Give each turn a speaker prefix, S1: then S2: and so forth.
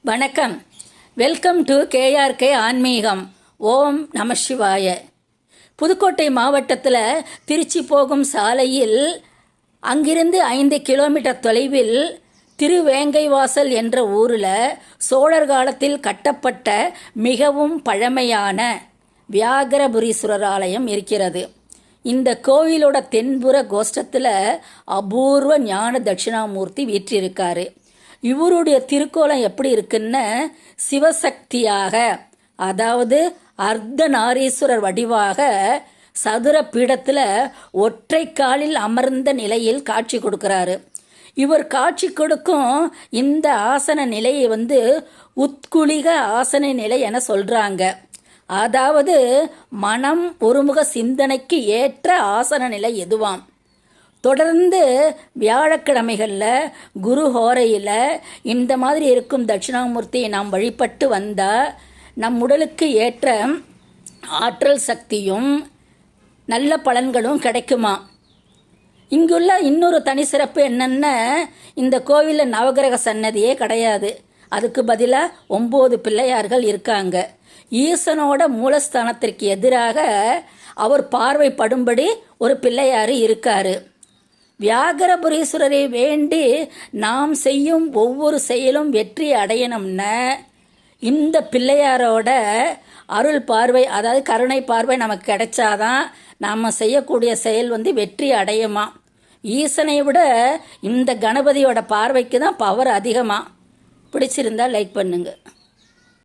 S1: வணக்கம். Welcome to KRK ஆன்மீகம். ஓம் நம சிவாய. புதுக்கோட்டை மாவட்டத்தில் திருச்சி போகும் சாலையில் அங்கிருந்து 5 கிலோமீட்டர் தொலைவில் திருவேங்கைவாசல் என்ற ஊரில் சோழர் காலத்தில் கட்டப்பட்ட மிகவும் பழமையான வியாகரபுரீஸ்வரர் ஆலயம் இருக்கிறது. இந்த கோவிலோட தென்புற கோஷ்டத்தில் அபூர்வ ஞான தட்சிணாமூர்த்தி வீற்றிருக்காரு. இவருடைய திருக்கோலம் எப்படி இருக்குன்னு சிவசக்தியாக, அதாவது அர்த்தநாரீஸ்வரர் வடிவாக சதுர பீடத்தில் ஒற்றை காலில் அமர்ந்த நிலையில் காட்சி கொடுக்கிறாரு. இவர் காட்சி கொடுக்கும் இந்த ஆசன நிலையை உத்குலிக ஆசன நிலை என சொல்கிறாங்க. அதாவது மனம் ஒருமுக சிந்தனைக்கு ஏற்ற ஆசன நிலை எதுவாம். தொடர்ந்து வியாழக்கிழமைகளில் குரு ஹோரையில் இந்த மாதிரி இருக்கும் தட்சிணாமூர்த்தியை நாம் வழிபட்டு வந்தால் நம் உடலுக்கு ஏற்ற ஆற்றல் சக்தியும் நல்ல பலன்களும் கிடைக்குமா. இங்குள்ள இன்னொரு தனி சிறப்பு என்னென்ன, இந்த கோவிலில் நவகிரக சன்னதியே கிடையாது. அதுக்கு பதிலாக 9 பிள்ளையார்கள் இருக்காங்க. ஈசனோட மூலஸ்தானத்திற்கு எதிராக அவர் பார்வைப்படும்படி ஒரு பிள்ளையார் இருக்காரு. வியாகரபுரீஸ்வரரை வேண்டி நாம் செய்யும் ஒவ்வொரு செயலும் வெற்றி அடையணும்னா இந்த பிள்ளையாரோட அருள் பார்வை, அதாவது கருணை பார்வை நமக்கு கிடைச்சாதான் நாம் செய்யக்கூடிய செயல் வெற்றி அடையுமா. ஈசனை விட இந்த கணபதியோட பார்வைக்கு தான் பவர் அதிகமாக. பிடிச்சிருந்தால் லைக் பண்ணுங்கள்.